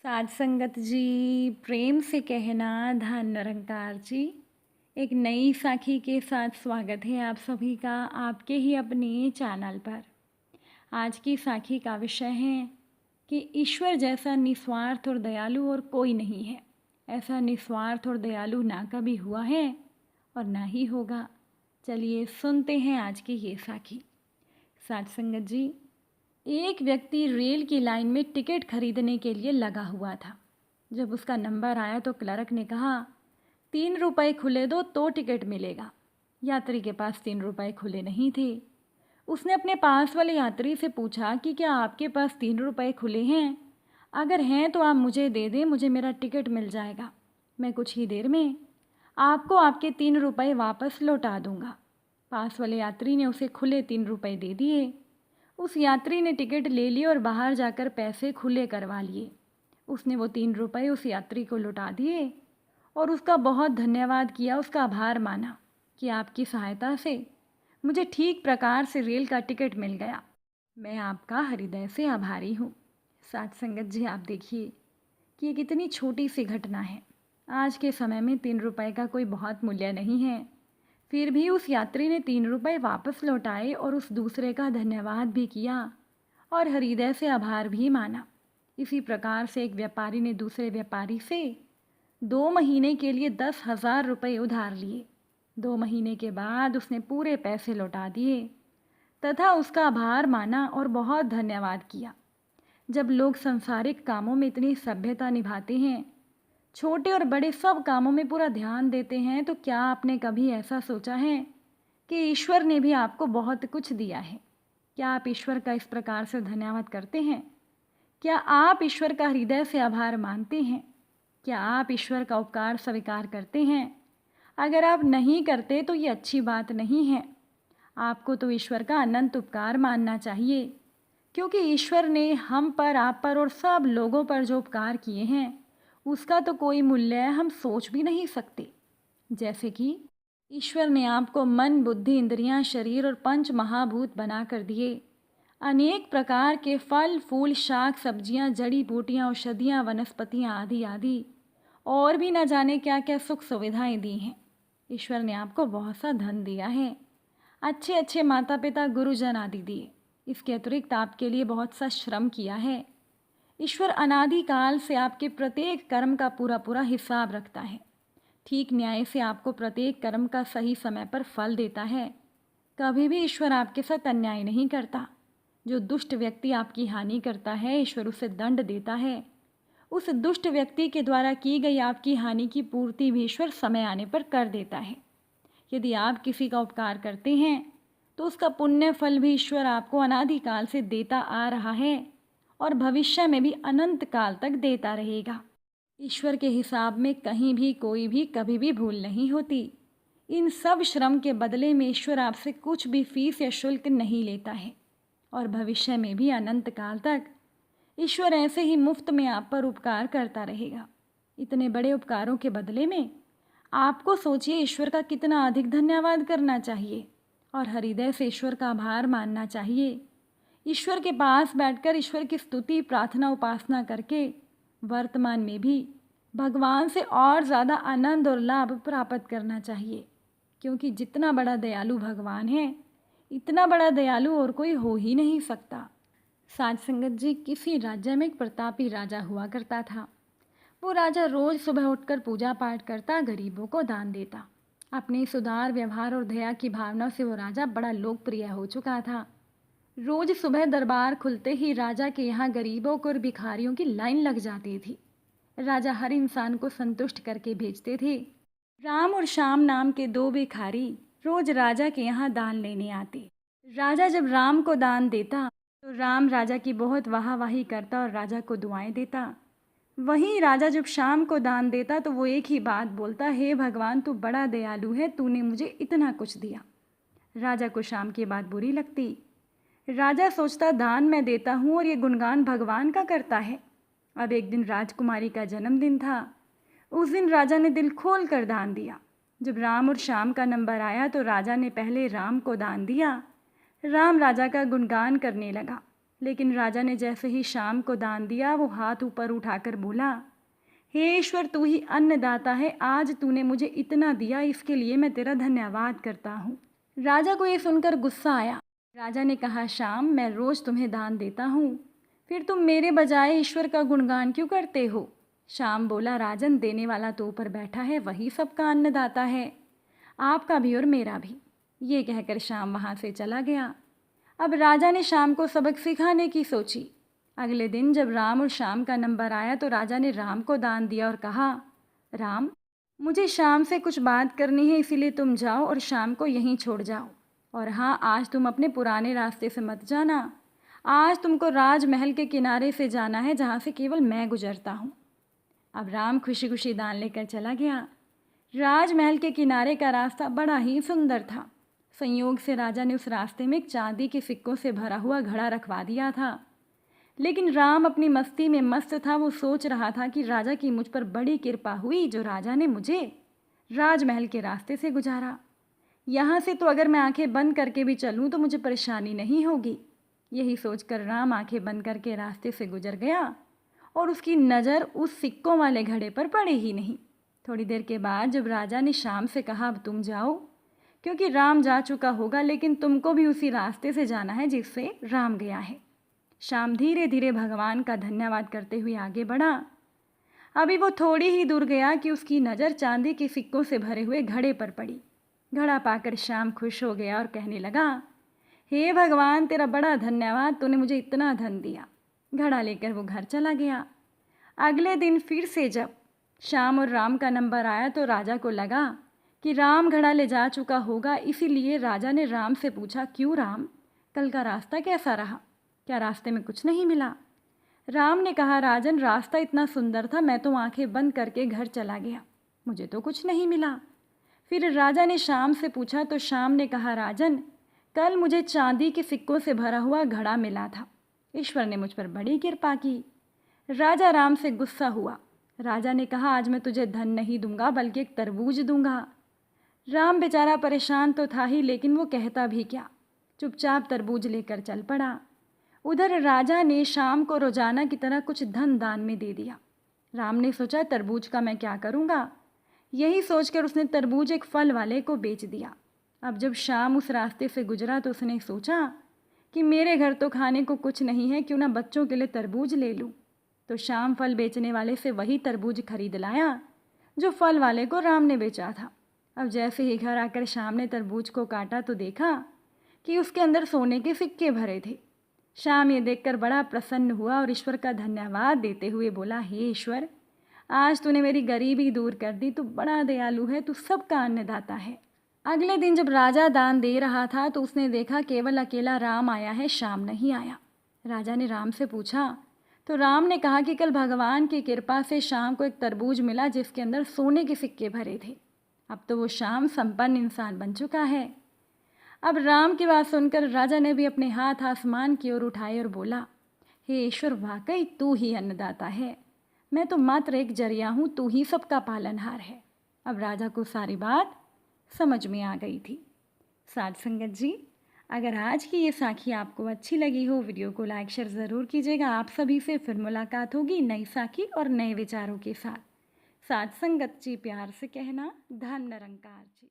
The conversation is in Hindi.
साध संगत जी, प्रेम से कहना धन निरंकार जी। एक नई साखी के साथ स्वागत है आप सभी का आपके ही अपने चैनल पर। आज की साखी का विषय है कि ईश्वर जैसा निस्वार्थ और दयालु और कोई नहीं है। ऐसा निस्वार्थ और दयालु ना कभी हुआ है और ना ही होगा। चलिए सुनते हैं आज की ये साखी। साध संगत जी, एक व्यक्ति रेल की लाइन में टिकट खरीदने के लिए लगा हुआ था। जब उसका नंबर आया तो क्लर्क ने कहा, 3 रुपए खुले दो तो टिकट मिलेगा। यात्री के पास 3 रुपए खुले नहीं थे। उसने अपने पास वाले यात्री से पूछा कि क्या आपके पास 3 रुपए खुले हैं? अगर हैं तो आप मुझे दे दें, मुझे मेरा टिकट मिल जाएगा। मैं कुछ ही देर में आपको आपके 3 रुपए वापस लौटा दूंगा। पास वाले यात्री ने उसे खुले 3 रुपए दे दिए। उस यात्री ने टिकट ले ली और बाहर जाकर पैसे खुले करवा लिए। उसने वो 3 रुपए उस यात्री को लौटा दिए और उसका बहुत धन्यवाद किया, उसका आभार माना कि आपकी सहायता से मुझे ठीक प्रकार से रेल का टिकट मिल गया। मैं आपका हृदय से आभारी हूँ। साथ संगत जी, आप देखिए कि ये कितनी छोटी सी घटना है। आज के समय में 3 रुपए का कोई बहुत मूल्य नहीं है। फिर भी उस यात्री ने 3 रुपए वापस लौटाए और उस दूसरे का धन्यवाद भी किया और हृदय से आभार भी माना। इसी प्रकार से एक व्यापारी ने दूसरे व्यापारी से 2 महीने के लिए 10,000 रुपये उधार लिए। 2 महीने के बाद उसने पूरे पैसे लौटा दिए तथा उसका आभार माना और बहुत धन्यवाद किया। जब लोग सांसारिक कामों में इतनी सभ्यता निभाते हैं, छोटे और बड़े सब कामों में पूरा ध्यान देते हैं, तो क्या आपने कभी ऐसा सोचा है कि ईश्वर ने भी आपको बहुत कुछ दिया है? क्या आप ईश्वर का इस प्रकार से धन्यवाद करते हैं? क्या आप ईश्वर का हृदय से आभार मानते हैं? क्या आप ईश्वर का उपकार स्वीकार करते हैं? अगर आप नहीं करते तो ये अच्छी बात नहीं है। आपको तो ईश्वर का अनंत उपकार मानना चाहिए, क्योंकि ईश्वर ने हम पर, आप पर और सब लोगों पर जो उपकार किए हैं उसका तो कोई मूल्य हम सोच भी नहीं सकते। जैसे कि ईश्वर ने आपको मन, बुद्धि, इंद्रियां, शरीर और 5 महाभूत बना कर दिए। अनेक प्रकार के फल, फूल, शाक, सब्जियां, जड़ी बूटियां, औषधियां, वनस्पतियां आदि आदि और भी न जाने क्या क्या सुख सुविधाएं दी हैं। ईश्वर ने आपको बहुत सा धन दिया है, अच्छे अच्छे माता पिता, गुरुजन आदि दिए। इसके अतिरिक्त आपके लिए बहुत सा श्रम किया है। ईश्वर अनादिकाल से आपके प्रत्येक कर्म का पूरा पूरा हिसाब रखता है। ठीक न्याय से आपको प्रत्येक कर्म का सही समय पर फल देता है। कभी भी ईश्वर आपके साथ अन्याय नहीं करता। जो दुष्ट व्यक्ति आपकी हानि करता है, ईश्वर उसे दंड देता है। उस दुष्ट व्यक्ति के द्वारा की गई आपकी हानि की पूर्ति भी ईश्वर समय आने पर कर देता है। यदि आप किसी का उपकार करते हैं तो उसका पुण्य फल भी ईश्वर आपको अनादिकाल से देता आ रहा है और भविष्य में भी अनंत काल तक देता रहेगा। ईश्वर के हिसाब में कहीं भी कोई भी कभी भी भूल नहीं होती। इन सब श्रम के बदले में ईश्वर आपसे कुछ भी फीस या शुल्क नहीं लेता है और भविष्य में भी अनंत काल तक ईश्वर ऐसे ही मुफ्त में आप पर उपकार करता रहेगा। इतने बड़े उपकारों के बदले में आपको सोचिए ईश्वर का कितना अधिक धन्यवाद करना चाहिए और हृदय से ईश्वर का आभार मानना चाहिए। ईश्वर के पास बैठकर ईश्वर की स्तुति, प्रार्थना, उपासना करके वर्तमान में भी भगवान से और ज़्यादा आनंद और लाभ प्राप्त करना चाहिए, क्योंकि जितना बड़ा दयालु भगवान है, इतना बड़ा दयालु और कोई हो ही नहीं सकता। साध संगत जी, किसी राज्य में एक प्रतापी राजा हुआ करता था। वो राजा रोज़ सुबह उठकर पूजा पाठ करता, गरीबों को दान देता। अपने सुधार, व्यवहार और दया की भावना से वो राजा बड़ा लोकप्रिय हो चुका था। रोज सुबह दरबार खुलते ही राजा के यहाँ गरीबों को और भिखारियों की लाइन लग जाती थी। राजा हर इंसान को संतुष्ट करके भेजते थे। राम और श्याम नाम के 2 भिखारी रोज राजा के यहाँ दान लेने आते। राजा जब राम को दान देता तो राम राजा की बहुत वाहवाही करता और राजा को दुआएं देता। वहीं राजा जब श्याम को दान देता तो वो एक ही बात बोलता, हे भगवान, तू बड़ा दयालु है, तूने मुझे इतना कुछ दिया। राजा को श्याम की बात बुरी लगती। राजा सोचता, दान मैं देता हूँ और ये गुणगान भगवान का करता है। अब एक दिन राजकुमारी का जन्मदिन था। उस दिन राजा ने दिल खोल कर दान दिया। जब राम और श्याम का नंबर आया तो राजा ने पहले राम को दान दिया। राम राजा का गुणगान करने लगा। लेकिन राजा ने जैसे ही शाम को दान दिया वो हाथ ऊपर उठाकर बोला, हे ईश्वर, तू ही अन्नदाता है, आज तूने मुझे इतना दिया, इसके लिए मैं तेरा धन्यवाद करता हूँ। राजा को ये सुनकर गुस्सा आया। राजा ने कहा, शाम, मैं रोज़ तुम्हें दान देता हूँ, फिर तुम मेरे बजाय ईश्वर का गुणगान क्यों करते हो? शाम बोला, राजन, देने वाला तो ऊपर बैठा है, वही सबका अन्नदाता है, आपका भी और मेरा भी। ये कहकर शाम वहाँ से चला गया। अब राजा ने शाम को सबक सिखाने की सोची। अगले दिन जब राम और शाम का नंबर आया तो राजा ने राम को दान दिया और कहा, राम, मुझे शाम से कुछ बात करनी है, इसीलिए तुम जाओ और शाम को यहीं छोड़ जाओ। और हाँ, आज तुम अपने पुराने रास्ते से मत जाना। आज तुमको राजमहल के किनारे से जाना है, जहाँ से केवल मैं गुजरता हूँ। अब राम खुशी खुशी दान लेकर चला गया। राजमहल के किनारे का रास्ता बड़ा ही सुंदर था। संयोग से राजा ने उस रास्ते में एक चांदी के सिक्कों से भरा हुआ घड़ा रखवा दिया था। लेकिन राम अपनी मस्ती में मस्त था। वो सोच रहा था कि राजा की मुझ पर बड़ी कृपा हुई, जो राजा ने मुझे राजमहल के रास्ते से गुजारा। यहाँ से तो अगर मैं आंखें बंद करके भी चलूँ तो मुझे परेशानी नहीं होगी। यही सोचकर राम आंखें बंद करके रास्ते से गुजर गया और उसकी नज़र उस सिक्कों वाले घड़े पर पड़ी ही नहीं। थोड़ी देर के बाद जब राजा ने शाम से कहा, अब तुम जाओ, क्योंकि राम जा चुका होगा, लेकिन तुमको भी उसी रास्ते से जाना है जिससे राम गया है। शाम धीरे धीरे भगवान का धन्यवाद करते हुए आगे बढ़ा। अभी वो थोड़ी ही दूर गया कि उसकी नज़र चांदी के सिक्कों से भरे हुए घड़े पर पड़ी। घड़ा पाकर शाम खुश हो गया और कहने लगा, हे भगवान, तेरा बड़ा धन्यवाद, तूने मुझे इतना धन दिया। घड़ा लेकर वो घर चला गया। अगले दिन फिर से जब शाम और राम का नंबर आया तो राजा को लगा कि राम घड़ा ले जा चुका होगा, इसीलिए राजा ने राम से पूछा, क्यों राम, कल का रास्ता कैसा रहा? क्या रास्ते में कुछ नहीं मिला? राम ने कहा, राजन, रास्ता इतना सुंदर था, मैं तो आंखें बंद करके घर चला गया, मुझे तो कुछ नहीं मिला। फिर राजा ने शाम से पूछा तो शाम ने कहा, राजन, कल मुझे चांदी के सिक्कों से भरा हुआ घड़ा मिला था, ईश्वर ने मुझ पर बड़ी कृपा की। राजा राम से गुस्सा हुआ। राजा ने कहा, आज मैं तुझे धन नहीं दूंगा बल्कि एक तरबूज दूंगा। राम बेचारा परेशान तो था ही, लेकिन वो कहता भी क्या, चुपचाप तरबूज लेकर चल पड़ा। उधर राजा ने शाम को रोजाना की तरह कुछ धन दान में दे दिया। राम ने सोचा, तरबूज का मैं क्या करूँगा। यही सोचकर उसने तरबूज एक फल वाले को बेच दिया। अब जब शाम उस रास्ते से गुजरा तो उसने सोचा कि मेरे घर तो खाने को कुछ नहीं है, क्यों ना बच्चों के लिए तरबूज ले लूँ। तो शाम फल बेचने वाले से वही तरबूज खरीद लाया जो फल वाले को राम ने बेचा था। अब जैसे ही घर आकर शाम ने तरबूज को काटा तो देखा कि उसके अंदर सोने के सिक्के भरे थे। शाम ये देखकर बड़ा प्रसन्न हुआ और ईश्वर का धन्यवाद देते हुए बोला, हे ईश्वर, आज तूने मेरी गरीबी दूर कर दी, तू बड़ा दयालु है, तू सबका अन्नदाता है। अगले दिन जब राजा दान दे रहा था तो उसने देखा केवल अकेला राम आया है, शाम नहीं आया। राजा ने राम से पूछा तो राम ने कहा कि कल भगवान की कृपा से शाम को एक तरबूज मिला जिसके अंदर सोने के सिक्के भरे थे। अब तो वो शाम संपन्न इंसान बन चुका है। अब राम की बात सुनकर राजा ने भी अपने हाथ आसमान की ओर उठाए और बोला, हे ईश्वर, वाकई तू ही अन्नदाता है, मैं तो मात्र एक जरिया हूँ, तू ही सबका पालनहार है। अब राजा को सारी बात समझ में आ गई थी। साथ संगत जी, अगर आज की ये साखी आपको अच्छी लगी हो, वीडियो को लाइक शेयर ज़रूर कीजिएगा। आप सभी से फिर मुलाकात होगी नई साखी और नए विचारों के साथ। साथ संगत जी, प्यार से कहना, धन निरंकार जी।